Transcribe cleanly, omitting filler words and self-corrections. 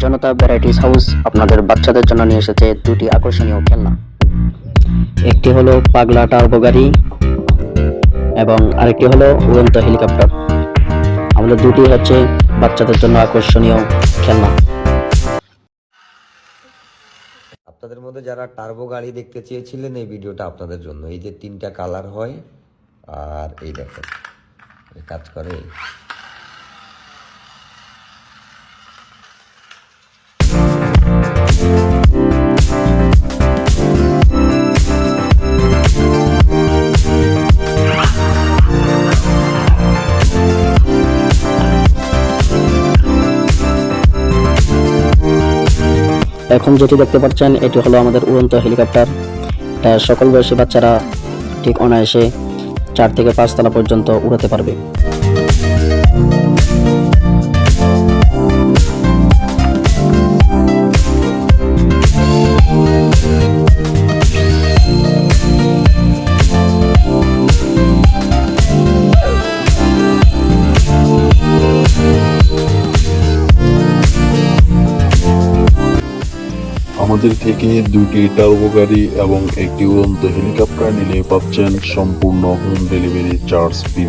জনতা varieties house আপনাদের বাচ্চাদের জন্য নিয়ে এসেছে দুটি আকর্ষণীয় খেলনা। একটি হলো পাগলা টার্বো গাড়ি এবং আরেকটি হলো উড়ন্ত হেলিকপ্টার। আমাদের দুটি হচ্ছে বাচ্চাদের জন্য আকর্ষণীয় খেলনা। আপনাদের মধ্যে যারা টার্বো গাড়ি দেখতে চেয়েছিলেন, এই ভিডিওটা আপনাদের জন্য। এই যে 3টা কালার হয়, আর এই দেখেন কাজ করে। এখন যেটি দেখতে পাচ্ছেন এটি হলো আমাদের উড়ন্ত হেলিকপ্টার। এটা সকল বয়সী বাচ্চারা ঠিক অনায়াসে 4 থেকে 5 তলা পর্যন্ত উড়াতে পারবে। আমাদের থেকে 2টি টার্বো গাড়ি এবং একটি উড়ন্ত হেলিকপ্টার নিলে পাচ্ছেন সম্পূর্ণ হোম ডেলিভারি চার্জ ফ্রি।